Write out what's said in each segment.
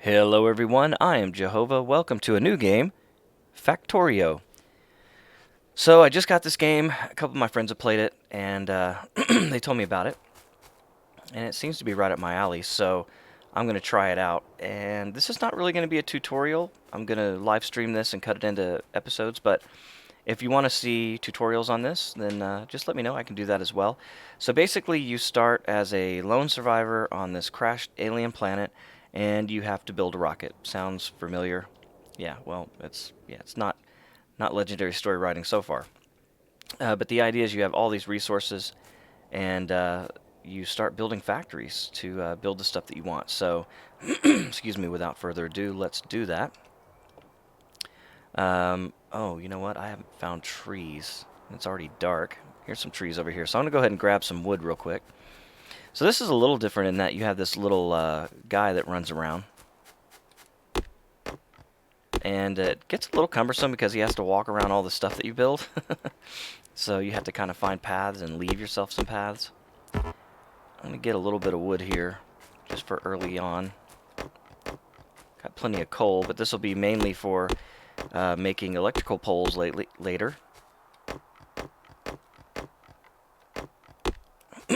Hello everyone, I am JoeHova. Welcome to a new game, Factorio. So I just got this game, a couple of my friends have played it, and they told me about it. And it seems to be right up my alley, so I'm going to try it out. And this is not really going to be a tutorial. I'm going to live stream this and cut it into episodes, but if you want to see tutorials on this, then just let me know. I can do that as well. So basically, you start as a lone survivor on this crashed alien planet, and you have to build a rocket. Sounds familiar? Yeah. Well, it's not legendary story writing so far. But the idea is you have all these resources, and you start building factories to build the stuff that you want. So, excuse me. Without further ado, let's do that. Oh, you know what? I haven't found trees. It's already dark. Here's some trees over here. So I'm going to go ahead and grab some wood real quick. So this is a little different in that you have this little guy that runs around. And it gets a little cumbersome because he has to walk around all the stuff that you build. So you have to kind of find paths and leave yourself some paths. I'm going to get a little bit of wood here just for early on. Got plenty of coal, but this will be mainly for making electrical poles later.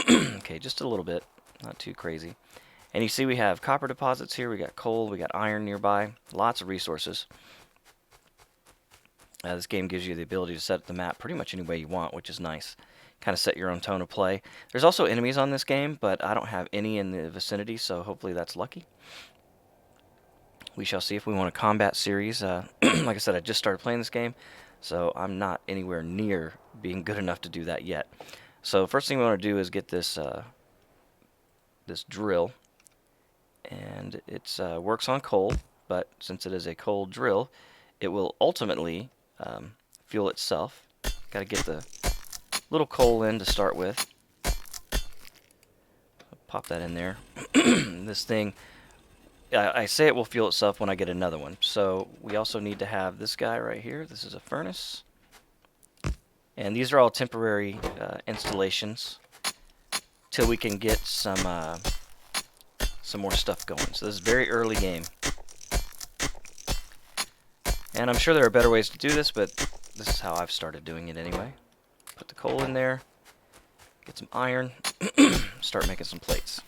Okay, just a little bit, not too crazy. And you see we have copper deposits here, we got coal, we got iron nearby, lots of resources. This game gives you the ability to set up the map pretty much any way you want, which is nice. Kind of set your own tone of play. There's also enemies on this game, but I don't have any in the vicinity, so hopefully that's lucky. We shall see if we want a combat series. Like I said, I just started playing this game, so I'm not anywhere near being good enough to do that yet. So first thing we want to do is get this this drill, and it works on coal, but since it is a coal drill, it will ultimately fuel itself. Got to get the little coal in to start with. Pop that in there. This thing, I say it will fuel itself when I get another one. So we also need to have this guy right here. This is a furnace. And these are all temporary installations till we can get some more stuff going. So this is very early game. And I'm sure there are better ways to do this, but this is how I've started doing it anyway. Put the coal in there, get some iron, start making some plates.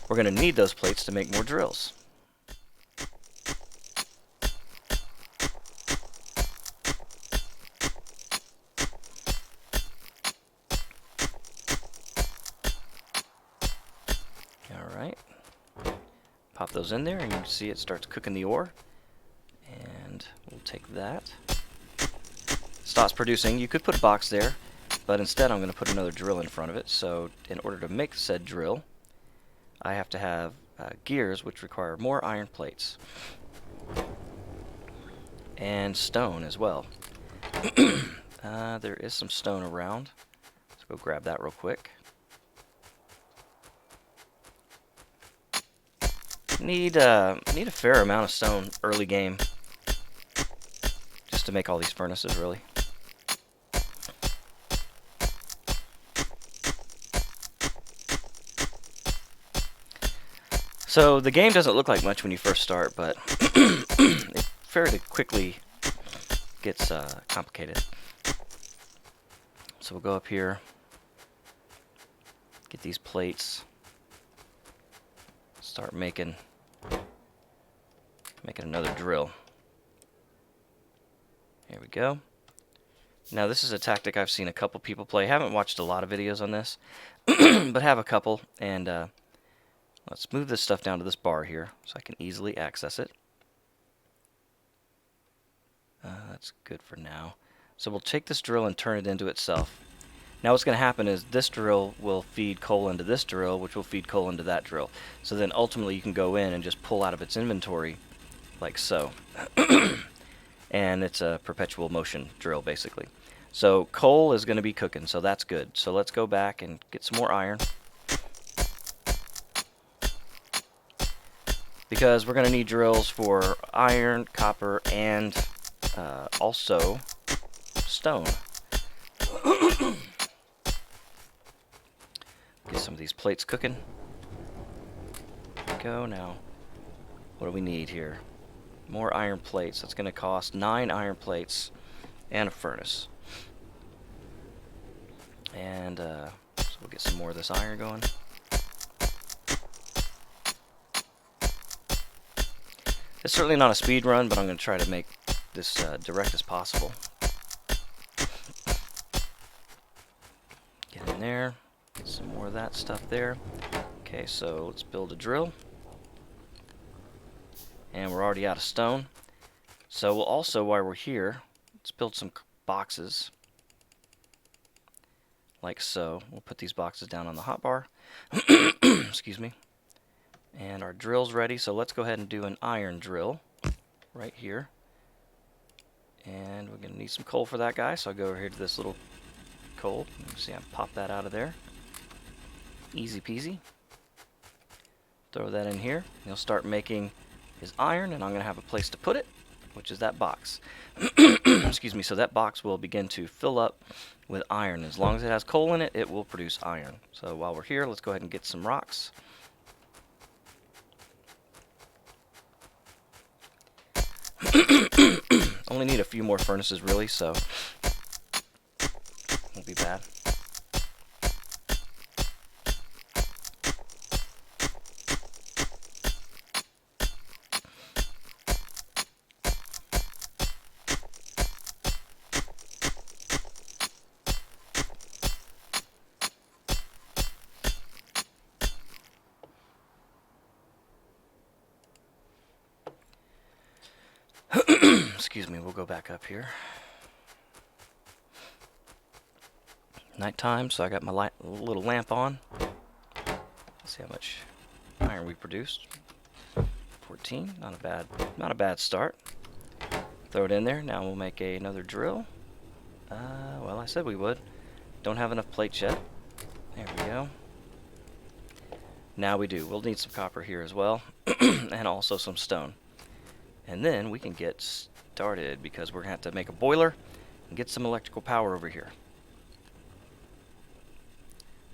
We're going to need those plates to make more drills. Alright. Pop those in there and you can see it starts cooking the ore. And we'll take that. Stops producing. You could put a box there, but instead I'm going to put another drill in front of it. So in order to make said drill, I have to have gears, which require more iron plates. And stone as well. There is some stone around. Let's go grab that real quick. Need a fair amount of stone early game. Just to make all these furnaces, really. So the game doesn't look like much when you first start, but it fairly quickly gets complicated. So we'll go up here, get these plates, start making another drill. Here we go. Now this is a tactic I've seen a couple people play. Haven't watched a lot of videos on this, but have a couple. And let's move this stuff down to this bar here so I can easily access it. That's good for now. So we'll take this drill and turn it into itself. Now what's going to happen is this drill will feed coal into this drill, which will feed coal into that drill. So then ultimately you can go in and just pull out of its inventory like so. And it's a perpetual motion drill basically. So coal is going to be cooking, so that's good. So let's go back and get some more iron. Because we're going to need drills for iron, copper, and also stone. Get some of these plates cooking. There we go. Now What do we need here? More iron plates. That's going to cost 9 iron plates and a furnace. And so we'll get some more of this iron going. It's certainly not a speed run, but I'm going to try to make this direct as possible. Get in there. Get some more of that stuff there. Okay, so let's build a drill. And we're already out of stone. So we'll also, while we're here, let's build some boxes. Like so. We'll put these boxes down on the hotbar. Excuse me. And our drill's ready, so let's go ahead and do an iron drill right here. And we're going to need some coal for that guy, so I'll go over here to this little coal. You can see I pop that out of there. Easy peasy. Throw that in here. He'll start making his iron, and I'm going to have a place to put it, which is that box. Excuse me, so that box will begin to fill up with iron. As long as it has coal in it, it will produce iron. So while we're here, let's go ahead and get some rocks. Only need a few more furnaces really, so won't be bad. Excuse me, we'll go back up here. Nighttime, so I got my little lamp on. Let's see how much iron we produced. 14, not a bad start. Throw it in there. Now we'll make another drill. Well, I said we would. Don't have enough plates yet. There we go. Now we do. We'll need some copper here as well, and also some stone. And then we can get started because we're going to have to make a boiler and get some electrical power over here.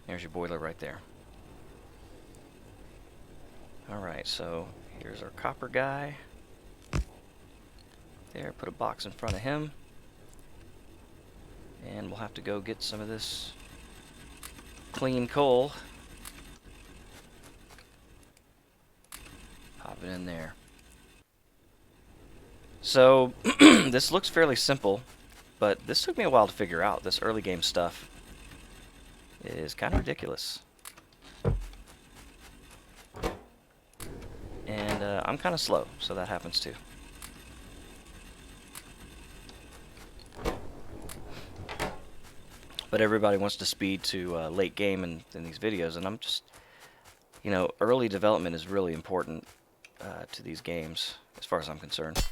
There's your boiler right there. Alright, so here's our copper guy. There, put a box in front of him. And we'll have to go get some of this clean coal. Pop it in there. So, this looks fairly simple, but this took me a while to figure out. This early game stuff is kind of ridiculous. And I'm kind of slow, so that happens too. But everybody wants to speed to late game in these videos, and I'm just, you know, early development is really important to these games, as far as I'm concerned.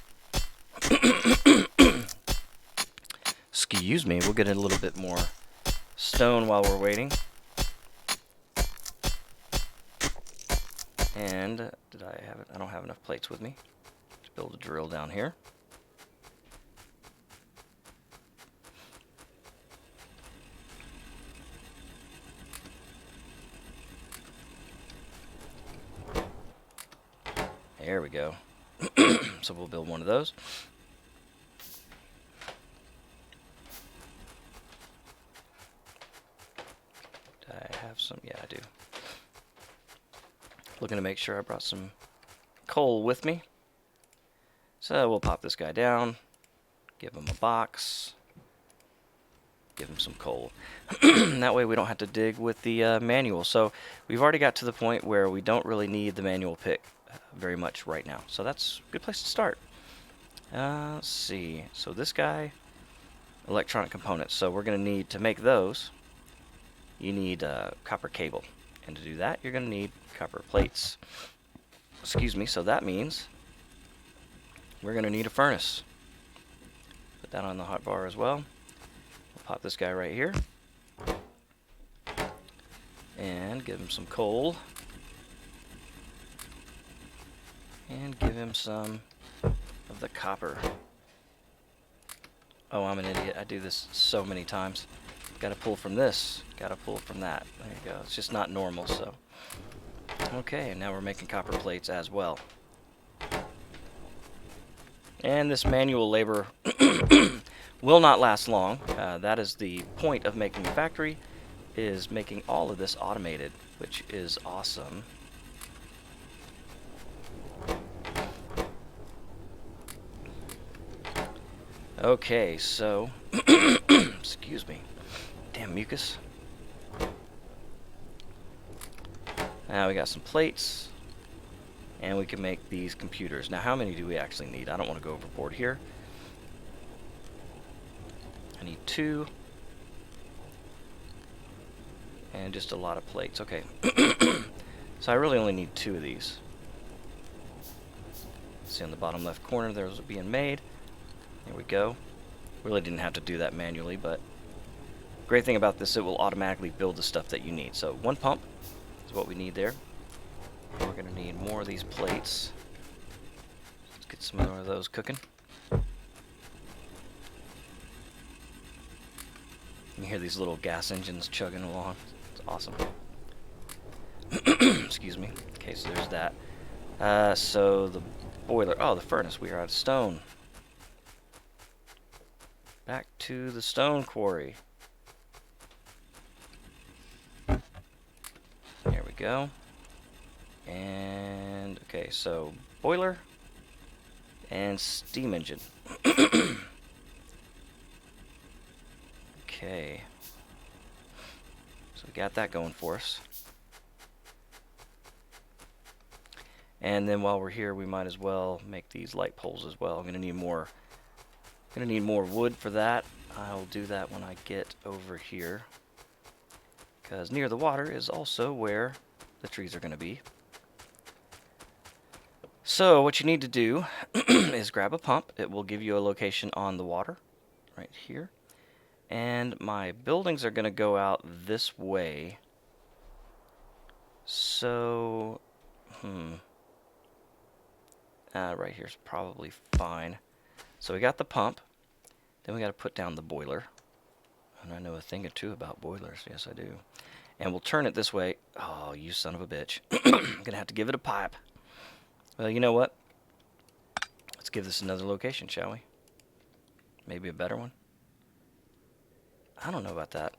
Excuse me, we'll get a little bit more stone while we're waiting. And did I have it? I don't have enough plates with me. Let's build a drill down here. There we go. So we'll build one of those. Do I have some? Yeah, I do. Looking to make sure I brought some coal with me. So we'll pop this guy down, give him a box, give him some coal. That way we don't have to dig with the manual. So we've already got to the point where we don't really need the manual pick very much right now. So that's a good place to start. Let's see. So this guy, electronic components. So we're going to need, to make those, you need copper cable. And to do that, you're going to need copper plates. Excuse me. So that means we're going to need a furnace. Put that on the hot bar as well. We'll pop this guy right here. And give him some coal. And give him some of the copper. Oh, I'm an idiot. I do this so many times. Got to pull from this. Got to pull from that. There you go. It's just not normal, so. Okay, and now we're making copper plates as well. And this manual labor will not last long. That is the point of making a factory, is making all of this automated, which is awesome. Okay, so excuse me. Damn mucus. Now we got some plates, and we can make these computers. Now, how many do we actually need? I don't want to go overboard here. I need 2. And just a lot of plates. Okay. So I really only need 2 of these. See on the bottom left corner, those are being made. There we go. Really didn't have to do that manually, but great thing about this, it will automatically build the stuff that you need. So 1 pump is what we need there. We're going to need more of these plates. Let's get some more of those cooking. You can hear these little gas engines chugging along. It's awesome. Excuse me. Okay, so there's that. So the boiler. Oh, the furnace. We are out of stone. Back to the stone quarry. There we go. And, okay, so boiler and steam engine. Okay. So we got that going for us. And then while we're here, we might as well make these light poles as well. I'm gonna need more wood for that. I'll do that when I get over here, because near the water is also where the trees are gonna be. So what you need to do is grab a pump. It will give you a location on the water right here. And my buildings are going to go out this way. So, right here is probably fine. So we got the pump. Then we got to put down the boiler. And I know a thing or two about boilers. Yes, I do. And we'll turn it this way. Oh, you son of a bitch. I'm going to have to give it a pipe. Well, you know what? Let's give this another location, shall we? Maybe a better one? I don't know about that.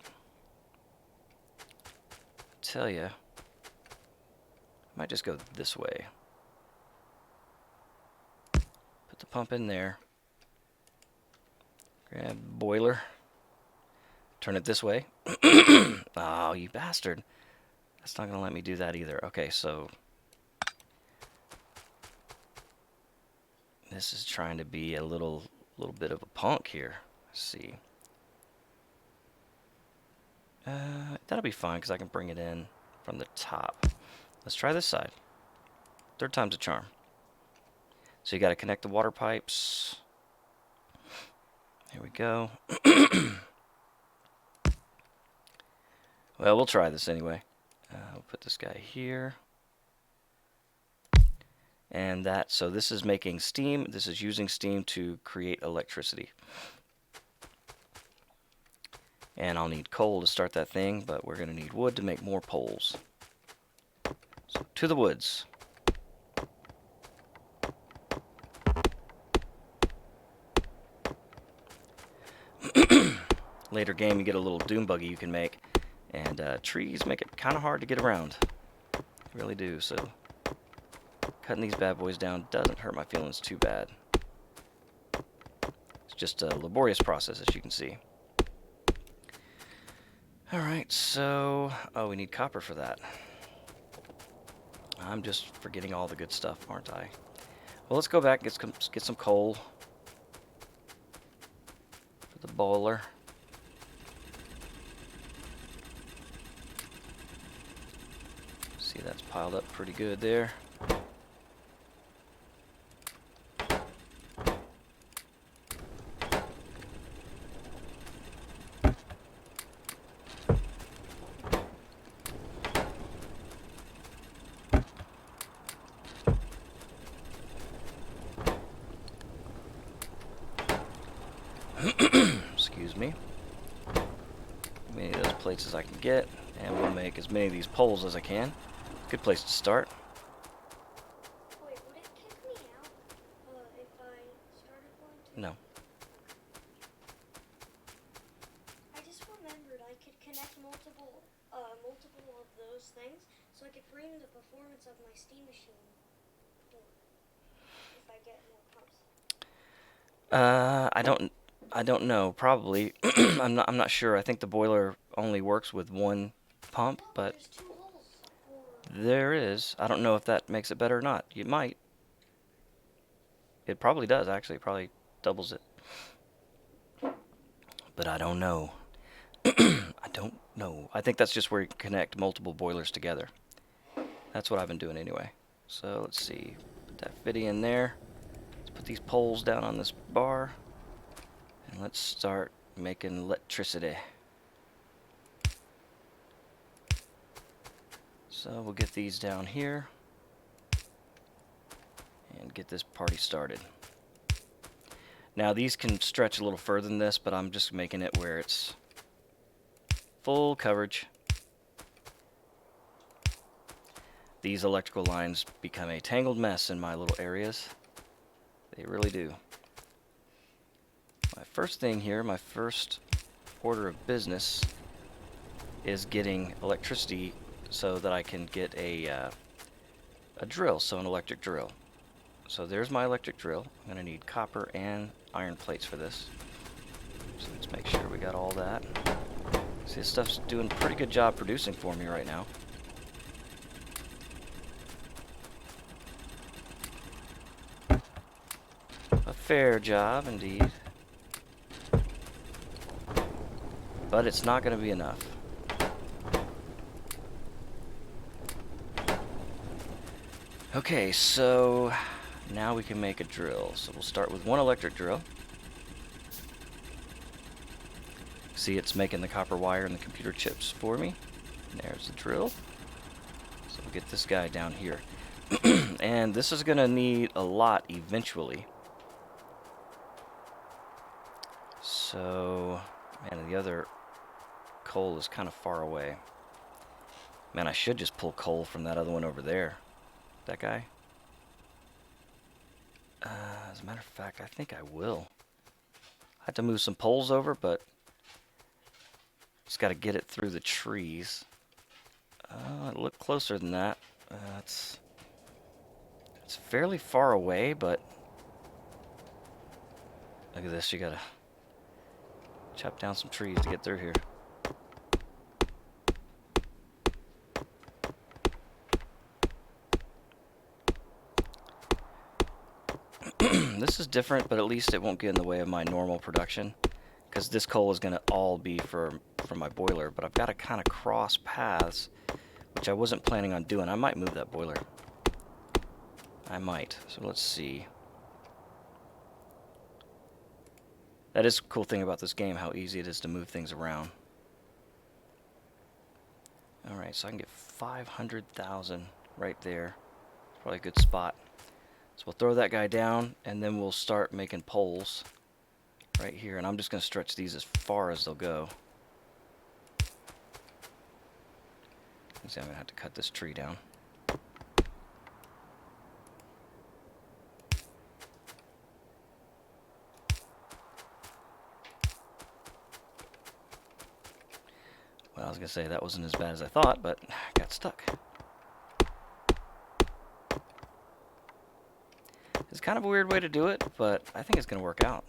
Tell ya. Might just go this way. Put the pump in there. Grab boiler. Turn it this way. Oh, you bastard. That's not going to let me do that either. Okay, so this is trying to be a little bit of a punk here. Let's see. That'll be fine because I can bring it in from the top. Let's try this side. 3rd time's a charm. So you got to connect the water pipes. Here we go. Well, we'll try this anyway. We'll put this guy here. And that, so this is making steam. This is using steam to create electricity. And I'll need coal to start that thing, but we're going to need wood to make more poles. So, to the woods. Later game, you get a little doom buggy you can make. And trees make it kind of hard to get around. They really do, so cutting these bad boys down doesn't hurt my feelings too bad. It's just a laborious process, as you can see. Alright, so... oh, we need copper for that. I'm just forgetting all the good stuff, aren't I? Well, let's go back and get some coal for the boiler. See, that's piled up pretty good there. Excuse me. As many of those plates as I can get, and we'll make as many of these poles as I can. Good place to start. Wait, would it kick me out if I multiple of those things, so I could bring the performance of my steam machine more if I get more pumps. I don't know. Probably. I'm not sure. I think the boiler only works with one pump, No, but there's 2 holes for. there is. I don't know if that makes it better or not. It might. It probably does, actually. It probably doubles it. But I don't know. I don't know. I think that's just where you connect multiple boilers together. That's what I've been doing anyway. So let's see. Put that fitty in there. Let's put these poles down on this bar. And let's start making electricity. So we'll get these down here. And get this party started. Now these can stretch a little further than this, but I'm just making it where it's full coverage. These electrical lines become a tangled mess in my little areas. They really do. My first thing here, my first order of business is getting electricity so that I can get a drill, so an electric drill. So there's my electric drill. I'm going to need copper and iron plates for this. So let's make sure we got all that. See, this stuff's doing a pretty good job producing for me right now. A fair job, indeed. But it's not going to be enough. Okay, so now we can make a drill. So we'll start with one electric drill. See, it's making the copper wire and the computer chips for me. There's the drill. So we'll get this guy down here. And this is going to need a lot eventually. So, man, the other coal is kind of far away. Man, I should just pull coal from that other one over there. That guy. As a matter of fact, I think I will. I have to move some poles over, but just got to get it through the trees. Look closer than that. It's fairly far away, but look at this. You gotta chop down some trees to get through here. This is different, but at least it won't get in the way of my normal production, because this coal is going to all be for my boiler, but I've got to kind of cross paths, which I wasn't planning on doing. I might move that boiler. I might. So let's see. That is a cool thing about this game, how easy it is to move things around. Alright, so I can get 500,000 right there. Probably a good spot. So we'll throw that guy down, and then we'll start making poles right here. And I'm just going to stretch these as far as they'll go. See, I'm going to have to cut this tree down. Well, I was going to say that wasn't as bad as I thought, but I got stuck. It's kind of a weird way to do it, but I think it's going to work out.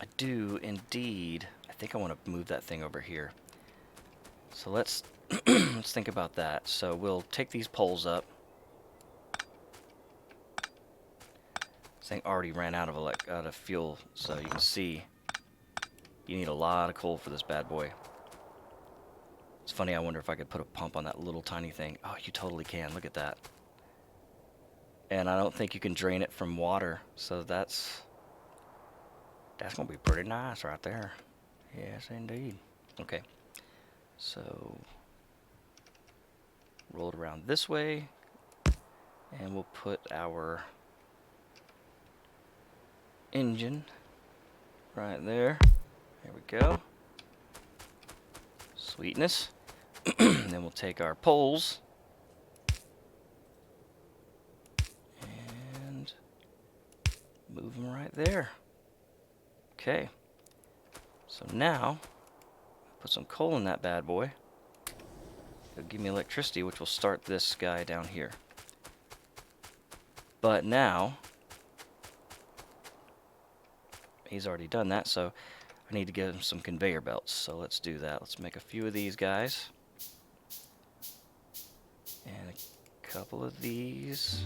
I do indeed. I think I want to move that thing over here. So let's let's think about that. So we'll take these poles up. This thing already ran out of fuel, so you can see you need a lot of coal for this bad boy. It's funny, I wonder if I could put a pump on that little tiny thing. Oh, you totally can. Look at that. And I don't think you can drain it from water, so that's going to be pretty nice right there. Yes, indeed. Okay. So roll it around this way, and we'll put our engine right there. There we go. Sweetness. Then we'll take our poles and move them right there. Okay. So now, put some coal in that bad boy. It'll give me electricity, which will start this guy down here. But now, he's already done that, so I need to get him some conveyor belts. So let's do that. Let's make a few of these guys. And a couple of these.